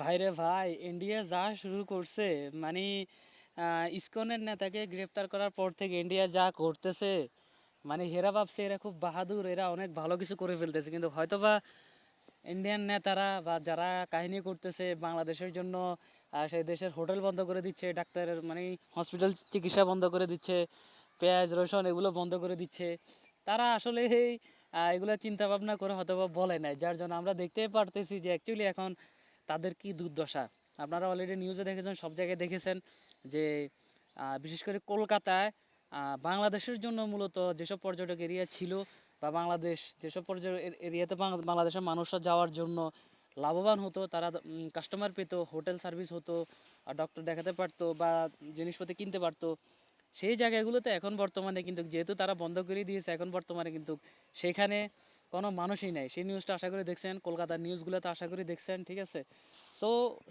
ভাইরে ভাই, ইন্ডিয়া যা শুরু করছে, মানে ইসকনের নেতাকে গ্রেপ্তার করার পর থেকে ইন্ডিয়া যা করতেছে, মানে হেরা ভাবছে এরা খুব বাহাদুর, এরা অনেক ভালো কিছু করে ফেলতেছে, কিন্তু হয়তোবা ইন্ডিয়ান নেতারা বা যারা কাহিনী করতেছে বাংলাদেশের জন্য, সেই দেশের হোটেল বন্ধ করে দিচ্ছে, ডাক্তারের মানে হসপিটাল চিকিৎসা বন্ধ করে দিচ্ছে, পেঁয়াজ রসুন এগুলো বন্ধ করে দিচ্ছে, তারা আসলে এই এগুলো চিন্তা ভাবনা করে হয়তোবা বলে নাই, যার জন্য আমরা দেখতেই পারতেছি যে অ্যাকচুয়ালি এখন তাদের কি দুর্দশা। আপনারা অলরেডি নিউজে দেখেছেন, সব জায়গায় দেখেছেন যে বিশেষ করে কলকাতায় বাংলাদেশের জন্য মূলত যেসব পর্যটক এরিয়া ছিল বা বাংলাদেশ যেসব পর্যটক এরিয়াতে বাংলাদেশের মানুষরা যাওয়ার জন্য লাভবান হতো, তারা কাস্টমার পেতো, হোটেল সার্ভিস হতো, ডক্টর দেখাতে পারতো বা জিনিসপত্র কিনতে পারতো, সেই জায়গাগুলোতে এখন বর্তমানে কিন্তু যেহেতু তারা বন্ধ করে দিয়েছে, এখন বর্তমানে কিন্তু সেখানে কোনো মানুষই নাই। সেই নিউজটা আশা করি দেখছেন, কলকাতার নিউজগুলোতে আশা করি দেখছেন, ঠিক আছে? সো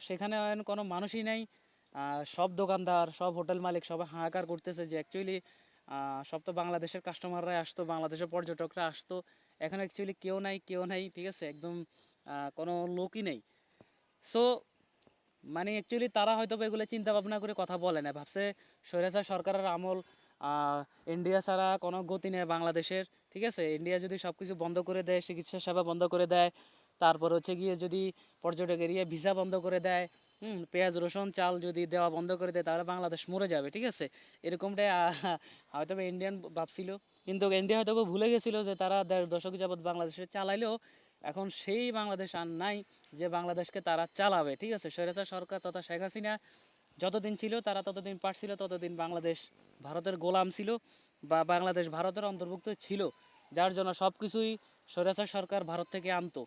সেখানে এখন কোনো মানুষই নাই। সব দোকানদার, সব হোটেল মালিক সবাই হাহাকার করতেছে যে অ্যাকচুয়ালি সব তো বাংলাদেশের কাস্টমাররাই আসতো, বাংলাদেশের পর্যটকরা আসতো, এখন অ্যাকচুয়ালি কেউ নাই, কেউ নাই, ঠিক আছে? একদম কোনো লোকই নেই। সো মানে অ্যাকচুয়ালি তারা হয়তো বা এগুলো চিন্তা ভাবনা করে কথা বলে না, ভাবছে স্বৈরাচার সরকারের আমল, আহ, ইন্ডিয়া ছাড়া কোনো গতি নেই বাংলাদেশের, ঠিক আছে? ইন্ডিয়া যদি সব কিছু বন্ধ করে দেয়, চিকিৎসা সেবা বন্ধ করে দেয়, তারপর হচ্ছে গিয়ে যদি পর্যটক এরিয়া ভিসা বন্ধ করে দেয়, পেঁয়াজ রসুন চাল যদি দেওয়া বন্ধ করে দেয়, তাহলে বাংলাদেশ মরে যাবে, ঠিক আছে? এরকমটাই হয়তো বা ইন্ডিয়ান ভাবছিল, কিন্তু ইন্ডিয়া হয়তো বা ভুলে গেছিল যে তারা 1.5 দশক যাবৎ বাংলাদেশে চালাইলেও এখন সেই বাংলাদেশ আর নাই যে বাংলাদেশকে তারা চালাবে, ঠিক আছে? স্বৈরাচার সরকার তথা শেখ হাসিনা যতদিন ছিল, তারা ততদিন পারছিল, ততদিন বাংলাদেশ ভারতের গোলাম ছিল বা বাংলাদেশ ভারতের অন্তর্ভুক্ত ছিল, যার জন্য সব কিছুই স্বৈরাচার সরকার ভারত থেকে আনতো,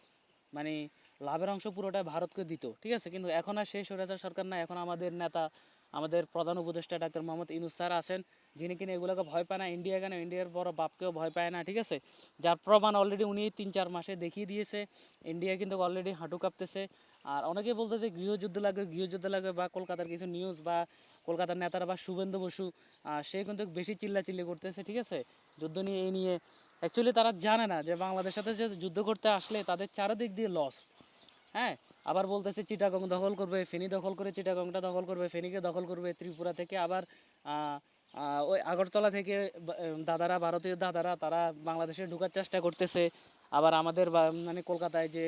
মানে লাভের অংশ পুরোটা ভারতকে দিত, ঠিক আছে? কিন্তু এখন আর সেই স্বৈরাচার সরকার না, এখন আমাদের নেতা, আমাদের প্রধান উপদেষ্টা ডাক্তার মোহাম্মদ ইউনূস স্যার আছেন, যিনি কিনা এগুলোকে ভয় পায় না, ইন্ডিয়া কেন ইন্ডিয়ার বড় বাপকেও ভয় পায় না, ঠিক আছে? যার প্রমাণ অলরেডি উনি 3-4 মাসে দেখিয়ে দিয়েছে। ইন্ডিয়া কিন্তু অলরেডি হাঁটু কাঁপতেছে। আর অনেকেই বলতেছে গৃহযুদ্ধ লাগবে, গৃহযুদ্ধ লাগবে, বা কলকাতার কিছু নিউজ বা কলকাতার নেতারা বা শুভেন্দু বসু, সে কিন্তু বেশি চিল্লাচিল্লি করতেছে, ঠিক আছে? যুদ্ধ নিয়ে এই নিয়ে অ্যাকচুয়ালি তারা জানে না যে বাংলাদেশের সাথে যে যুদ্ধ করতে আসলে তাদের চারিদিক দিয়ে লস। হ্যাঁ, আবার বলতেছে চিটাগং দখল করবে, ফেনী দখল করে চিটাগংটা দখল করবে, ফেনীকে দখল করবে, ত্রিপুরা থেকে আবার আহ, ওই আগরতলা থেকে দাদারা, ভারতীয় দাদারা, তারা বাংলাদেশে ঢোকার চেষ্টা করতেছে। আবার আমাদের মানে কলকাতায় যে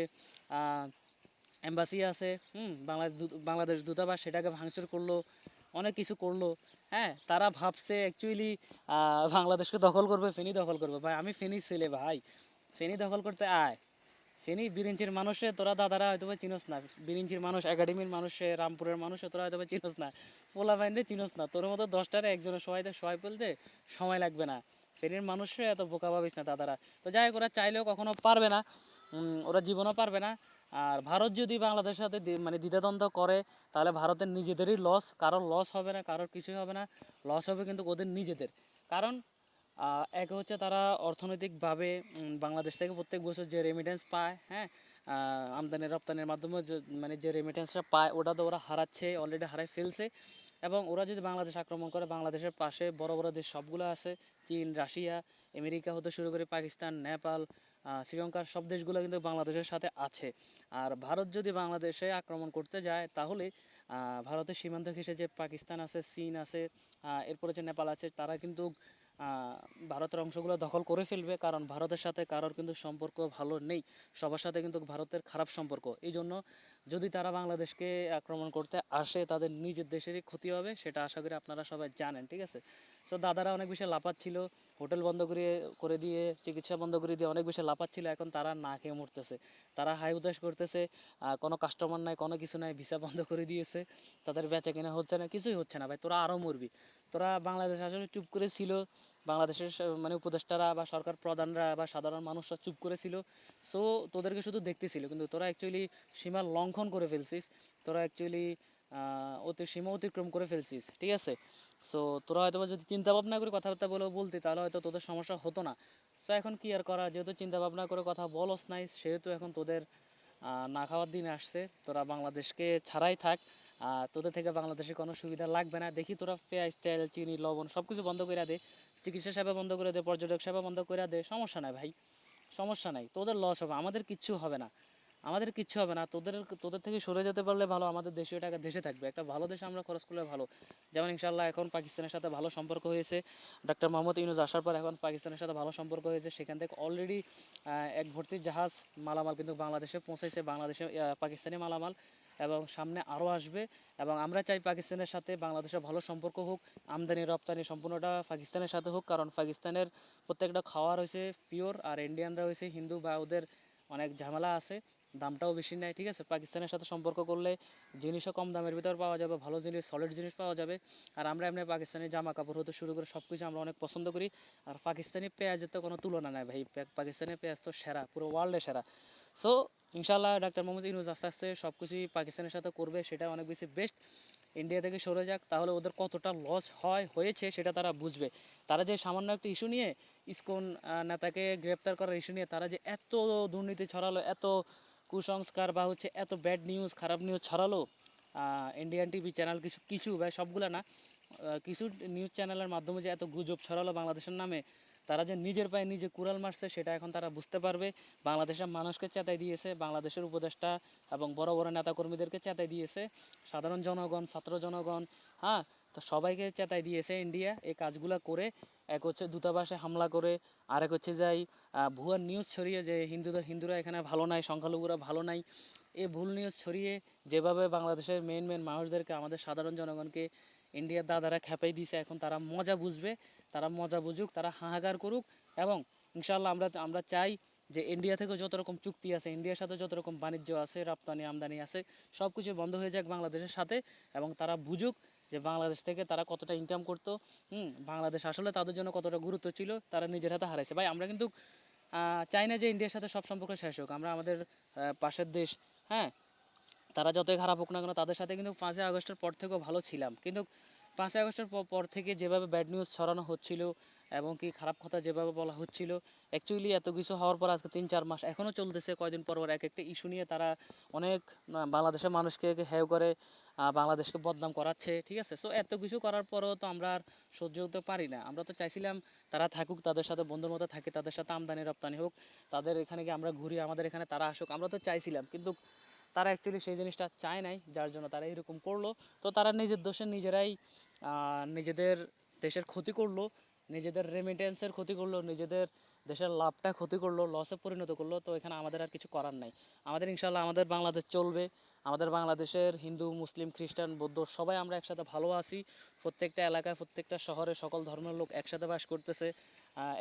এম্বাসি আছে, বাংলাদেশ দূতাবাস, সেটাকে ভাঙচুর করলো, অনেক কিছু করলো। হ্যাঁ, তারা ভাবছে অ্যাকচুয়ালি বাংলাদেশকে দখল করবে, ফেনী দখল করবে। ভাই আমি ফেনীর ছেলে ভাই, ফেনী দখল করতে আয়। ফেনী বিরিঞ্চির মানুষে তোরা দাদারা হয়তো বা চিনোস না, বিরিঞ্চির মানুষ, একাডেমির মানুষে, রামপুরের মানুষে তোরা হয়তো বা চিনোস না, পোলা বাইন্দে চিনোস না, তোর মতো 10টারে একজনের সবাই ফেলতে সময় লাগবে না। ফেনীর মানুষে এত বোকা ভাবিস না দাদারা। তো যাই হোক, ওরা চাইলেও কখনো পারবে না, ওরা জীবনও পারবে না। আর ভারত যদি বাংলাদেশের সাথে মানে দ্বিধাদ্বন্দ্ব করে, তাহলে ভারতের নিজেদেরই লস, কারোর লস হবে না, কারোর কিছুই হবে না, লস হবে কিন্তু ওদের নিজেদের। কারণ এক হচ্ছে তারা অর্থনৈতিকভাবে বাংলাদেশ থেকে প্রত্যেক বছর যে রেমিটেন্স পায়, হ্যাঁ, আমদানি রপ্তানির মাধ্যমে মানে যে রেমিটেন্সটা পায়, ওটা তো ওরা হারাচ্ছে, অলরেডি হারাই ফেলছে। এবং ওরা যদি বাংলাদেশ আক্রমণ করে, বাংলাদেশের পাশে বড় বড় দেশ সবগুলো আছে, চীন, রাশিয়া, আমেরিকা হতে শুরু করে পাকিস্তান, নেপাল, শ্রীলঙ্কার সব দেশগুলো কিন্তু বাংলাদেশের সাথে আছে। আর ভারত যদি বাংলাদেশে আক্রমণ করতে যায়, তাহলে ভারতের সীমান্ত ঘেঁষে যে পাকিস্তান আছে, চীন আছে, এরপরে যে নেপাল আছে, তারা কিন্তু ভারতের অংশগুলো দখল করে ফেলবে। কারণ ভারতের সাথে কারোর কিন্তু সম্পর্ক ভালো নেই, সবার সাথে কিন্তু ভারতের খারাপ সম্পর্ক। এই জন্য যদি তারা বাংলাদেশকে আক্রমণ করতে আসে, তাদের নিজের দেশেরই ক্ষতি হবে, সেটা আশা করি আপনারা সবাই জানেন, ঠিক আছে? সো দাদারা অনেক বেশি লাফাচ্ছিল, হোটেল বন্ধ করে করে দিয়ে, চিকিৎসা বন্ধ করে দিয়ে অনেক বেশি লাফাচ্ছিল, এখন তারা না খেয়ে মরতেছে, তারা হাই উদাস করতেছে। কোনো কাস্টমার নাই, কোনো কিছু নাই, ভিসা বন্ধ করে দিয়েছে, তাদের বেচা কেনা হচ্ছে না, কিছুই হচ্ছে না। ভাই তোরা আরও মরবি। তোরা বাংলাদেশ আসলে চুপ করে ছিল, বাংলাদেশের মানে উপদেষ্টারা বা সরকার প্রধানরা বা সাধারণ মানুষরা চুপ করেছিল। সো তোদেরকে শুধু দেখতেছিল, কিন্তু তোরা অ্যাকচুয়ালি সীমা লঙ্ঘন করে ফেলছিস, তোরা অ্যাকচুয়ালি সীমা অতিক্রম করে ফেলছিস, ঠিক আছে? সো তোরা হয়তো যদি চিন্তা ভাবনা করে কথাবার্তা বলতি, তাহলে হয়তো তোদের সমস্যা হতো না। সো এখন কি আর করা, যেহেতু চিন্তা ভাবনা করে কথা বলস নাই, সেহেতু এখন তোদের না খাওয়ার দিন আসছে। তোরা বাংলাদেশকে ছাড়াই থাক, তোদের থেকে বাংলাদেশে কোনো সুবিধা লাগবে না। দেখি তোরা পেঁয়াজ, তেল, চিনি, লবণ সব কিছু বন্ধ করে দে, চিকিৎসা সেবা বন্ধ করে দে, পর্যটক সেবা বন্ধ করে দে, সমস্যা নাই ভাই, সমস্যা নাই, তোদের লস হবে, আমাদের কিচ্ছু হবে না। আমাদের কিচ্ছু হবে না, তোদের তোদের থেকে সরে যেতে পারলে ভালো, আমাদের দেশীয় টাকা দেশে থাকবে, একটা ভালো দেশে আমরা খরচ করলে ভালো। যেমন ইনশাল্লাহ এখন পাকিস্তানের সাথে ভালো সম্পর্ক হয়েছে, ডক্টর মোহাম্মদ ইউনূস আসার পর এখন পাকিস্তানের সাথে ভালো সম্পর্ক হয়েছে, সেখান থেকে অলরেডি এক ভর্তি জাহাজ মালামাল কিন্তু বাংলাদেশে পৌঁছেছে, বাংলাদেশে পাকিস্তানি মালামাল, এবং সামনে আরও আসবে। এবং আমরা চাই পাকিস্তানের সাথে বাংলাদেশের ভালো সম্পর্ক হোক, আমদানি রপ্তানি সম্পূর্ণটা পাকিস্তানের সাথে হোক, কারণ পাকিস্তানের প্রত্যেকটা খাওয়ার হয়েছে পিওর, আর ইন্ডিয়ানরা হয়েছে হিন্দু, বা ওদের অনেক ঝামেলা আছে, দামটাও বেশি নেয়, ঠিক আছে। পাকিস্তানের সাথে সম্পর্ক করলে জিনিসও কম দামের ভিতর পাওয়া যাবে, ভালো জিনিস, সলিড জিনিস পাওয়া যাবে। আর আমরা এমনি পাকিস্তানি জামা কাপড় হতে শুরু করে সব কিছু আমরা অনেক পছন্দ করি। আর পাকিস্তানি পেঁয়াজের তো কোনো তুলনা নাই ভাই, পাকিস্তানি পেঁয়াজ তো সেরা, পুরো ওয়ার্ল্ডে সেরা। সো ইনশাল্লাহ ডাক্তার মোহাম্মদ ইউনূস আস্তে আস্তে সব কিছুই পাকিস্তানের সাথে করবে, সেটা অনেক বেশি বেস্ট। ইন্ডিয়া থেকে সরে যাক, তাহলে ওদের কতটা লস হয়েছে সেটা তারা বুঝবে। তারা যে সামান্য একটা ইস্যু নিয়ে, ইসকন নেতাকে গ্রেপ্তার করার ইস্যু নিয়ে তারা যে এত দুর্নীতি ছড়ালো, এত কুসংস্কার বা হচ্ছে এত ব্যাড নিউজ, খারাপ নিউজ ছড়ালো, ইন্ডিয়ান টিভি চ্যানেল কিছু কিছু বা সবগুলা না, কিছু নিউজ চ্যানেলের মাধ্যমে যে এত গুজব ছড়ালো বাংলাদেশের নামে, তারা যে নিজের পায়ে নিজে কুড়াল মারছে সেটা এখন তারা বুঝতে পারবে। বাংলাদেশের মানুষকে চেতাই দিয়েছে, বাংলাদেশের উপদেষ্টা এবং বড় বড় নেতাকর্মীদেরকে চেতাই দিয়েছে, সাধারণ জনগণ, ছাত্র জনগণ, হ্যাঁ, তো সবাইকে চেতাই দিয়েছে ইন্ডিয়া এই কাজগুলো করে। এক হচ্ছে দূতাবাসে হামলা করে, আরেক হচ্ছে যাই ভুয়া নিউজ ছড়িয়ে যে হিন্দুরা এখানে ভালো নাই, সংখ্যালঘুরা ভালো নাই, এই ভুল নিউজ ছড়িয়ে যেভাবে বাংলাদেশের মেন মানুষদেরকে, আমাদের সাধারণ জনগণকে ইন্ডিয়ার দাদারা খেপাই দিয়েছে, এখন তারা মজা বুঝবে, তারা মজা বুঝুক, তারা হাহাকার করুক। এবং ইনশাল্লাহ আমরা চাই যে ইন্ডিয়া থেকে যত রকম চুক্তি আছে, ইন্ডিয়ার সাথে যত রকম বাণিজ্য আছে, রপ্তানি আমদানি আছে, সব কিছু বন্ধ হয়ে যাক বাংলাদেশের সাথে। এবং তারা বুঝুক যে বাংলাদেশ থেকে তারা কতটা ইনকাম করতো, বাংলাদেশ আসলে তাদের জন্য কতটা গুরুত্ব ছিল, তারা নিজের হাতে হারাইছে। ভাই আমরা কিন্তু চাই না যে ইন্ডিয়ার সাথে সব সম্পর্ক শেষ হোক, আমরা আমাদের পাশের দেশ, হ্যাঁ, তারা যতই খারাপ হোক না কেন তাদের সাথে কিন্তু 5ই আগস্টের পর থেকেও ভালো ছিলাম। কিন্তু 5ই আগস্টের পর থেকে যেভাবে ব্যাড নিউজ ছড়ানো হচ্ছিল এবং কি খারাপ কথা যেভাবে বলা হচ্ছিল, অ্যাকচুয়ালি এত কিছু হওয়ার পর আজকে 3-4 মাস এখনও চলতেছে, কয়দিন পর পর এক একটা ইস্যু নিয়ে তারা অনেক বাংলাদেশের মানুষকে হেয় করে, বাংলাদেশকে বদনাম করাচ্ছে, ঠিক আছে। সো এত কিছু করার পরেও তো আমরা আর সহ্য করতে পারি না, আমরা তো চাইছিলাম তারা থাকুক, তাদের সাথে বন্ধুর মতো থাকে, তাদের সাথে আমদানি রপ্তানি হোক, তাদের এখানে গিয়ে আমরা ঘুরি, আমাদের এখানে তারা আসুক, আমরা তো চাইছিলাম। কিন্তু তারা অ্যাকচুয়ালি সেই জিনিসটা চায় নাই, যার জন্য তারা এরকম করলো। তো তারা নিজের দোষে নিজেরাই নিজেদের দেশের ক্ষতি করলো, নিজেদের রেমিটেন্সের ক্ষতি করলো, নিজেদের দেশের লাভটা ক্ষতি করলো, লসে পরিণত করলো। তো এখানে আমাদের আর কিছু করার নাই। আমাদের ইনশাল্লাহ আমাদের বাংলাদেশ চলবে, আমাদের বাংলাদেশের হিন্দু, মুসলিম, খ্রিস্টান, বৌদ্ধ সবাই আমরা একসাথে ভালো আছি। প্রত্যেকটা এলাকায়, প্রত্যেকটা শহরে সকল ধর্মের লোক একসাথে বাস করতেছে।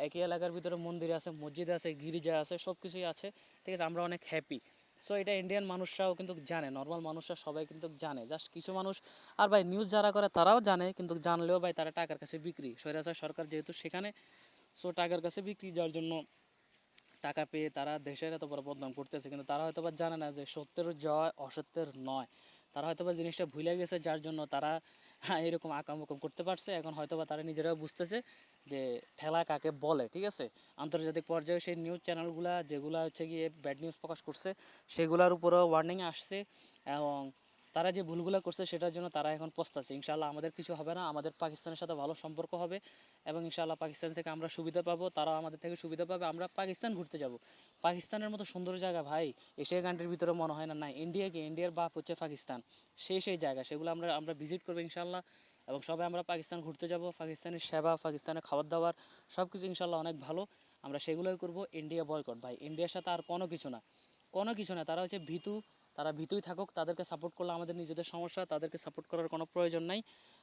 একই এলাকার ভিতরে মন্দির আছে, মসজিদ আছে, গির্জা আছে, সব কিছুই আছে, ঠিক আছে। আমরা অনেক হ্যাপি। সো এটা ইন্ডিয়ান মানুষরাও কিন্তু জানে, নর্মাল মানুষরা সবাই কিন্তু জানে, জাস্ট কিছু মানুষ। আর ভাই নিউজ যারা করে তারাও জানে, কিন্তু জানলেও ভাই তারা টাকার কাছে বিক্রি, স্বৈরাচার সরকার যেহেতু সেখানে, সো টাকার কাছে বিক্রি, যার জন্য টাকা পেয়ে তারা দেশের এত বড় বদনাম করতেছে। কিন্তু তারা হয়তো বা জানে না যে সত্যের জয় অসত্যের নয়, তারা হয়তো বা জিনিসটা ভুলে গেছে, যার জন্য তারা এরকম আকামকুম করতে পারছে। এখন হয়তো বা তারা নিজেরাও বুঝতেছে যে ঠেলা কাকে বলে, ঠিক আছে। আন্তর্জাতিক পর্যায়ে সেই নিউজ চ্যানেলগুলা যেগুলো হচ্ছে গিয়ে ব্যাড নিউজ প্রকাশ করছে, সেগুলোর উপরেও ওয়ার্নিং আসছে, এবং তারা যে ভুলগুলো করছে সেটার জন্য তারা এখন পস্তাচ্ছে। ইনশাল্লাহ আমাদের কিছু হবে না, আমাদের পাকিস্তানের সাথে ভালো সম্পর্ক হবে, এবং ইনশাল্লাহ পাকিস্তান থেকে আমরা সুবিধা পাবো, তারাও আমাদের থেকে সুবিধা পাবে। আমরা পাকিস্তান ঘুরতে যাব, পাকিস্তানের মতো সুন্দর জায়গা ভাই এশিয়া কান্ট্রির ভিতরে মনে হয় না। না, ইন্ডিয়াকে, ইন্ডিয়ার বাপ হচ্ছে পাকিস্তান, সেই জায়গা সেগুলো আমরা ভিজিট করবো ইনশাল্লাহ। এবং সবাই আমরা পাকিস্তান ঘুরতে যাব, পাকিস্তানের সেবা, পাকিস্তানের খাবার দাবার সব কিছু ইনশাল্লাহ অনেক ভালো, আমরা সেগুলোই করব। ইন্ডিয়া বয়কট ভাই, ইন্ডিয়ার সাথে আর কোনো কিছু না, কোনো কিছু না। তারা হচ্ছে ভীতু, তারা ভীতুই থাকুক, তাদেরকে সাপোর্ট করলে আমাদের নিজেদের সমস্যা, তাদেরকে সাপোর্ট করার কোনো প্রয়োজন নাই।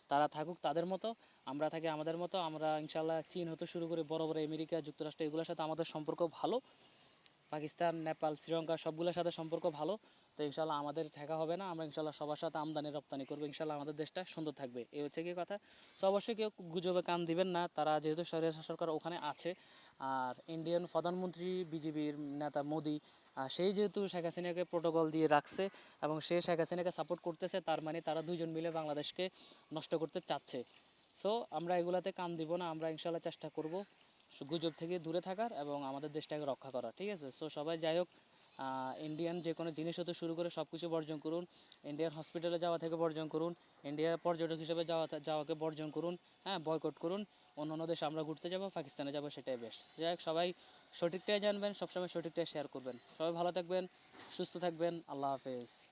তারা থাকুক তাদের মতো, আমরা থাকি আমাদের মতো। আমরা ইনশাল্লাহ চীন হতে শুরু করে বড় বড় আমেরিকা যুক্তরাষ্ট্র এগুলোর সাথে আমাদের সম্পর্ক ভালো, পাকিস্তান, নেপাল, শ্রীলঙ্কা সবগুলোর সাথে সম্পর্ক ভালো। তো ইনশাল্লাহ আমাদের ঠেকা হবে না, আমরা ইনশাল্লাহ সবার সাথে আমদানি রপ্তানি করবো, ইনশাল্লাহ আমাদের দেশটা সুন্দর থাকবে। এই হচ্ছে কি কথা। তো অবশ্যই কেউ গুজবে কান দিবেন না, তারা যেহেতু স্বৈরাচার সরকার ওখানে আছে, আর ইন্ডিয়ান প্রধানমন্ত্রী বিজেপির নেতা মোদি, সেই যেহেতু শেখ হাসিনাকে প্রোটোকল দিয়ে রাখছে এবং সে শেখ হাসিনাকে সাপোর্ট করতেছে, তার মানে তারা দুইজন মিলে বাংলাদেশকে নষ্ট করতে চাচ্ছে। সো আমরা এগুলাতে কান দিব না, আমরা ইনশাল্লাহ চেষ্টা করব গুজব থেকে দূরে থাকার এবং আমাদের দেশটাকে রক্ষা করার, ঠিক আছে। সো সবাই যাই হোক, ইন্ডিয়ান যে কোনো জিনিস হতে শুরু করে সব কিছু বর্জন করুন। ইন্ডিয়ান হসপিটালে যাওয়া থেকে বর্জন করুন। ইন্ডিয়ার পর্যটক হিসেবে যাওয়াকে বর্জন করুন। হ্যাঁ, বয়কট করুন। অন্য অন্য দেশে আমরা ঘুরতে যাব, পাকিস্তানে যাব, সেটাই বেস্ট। যাই হোক, সবাই সঠিকটাই জানবেন, সবসময় সঠিকটাই শেয়ার করবেন। সবাই ভালো থাকবেন, সুস্থ থাকবেন। আল্লাহ হাফেজ।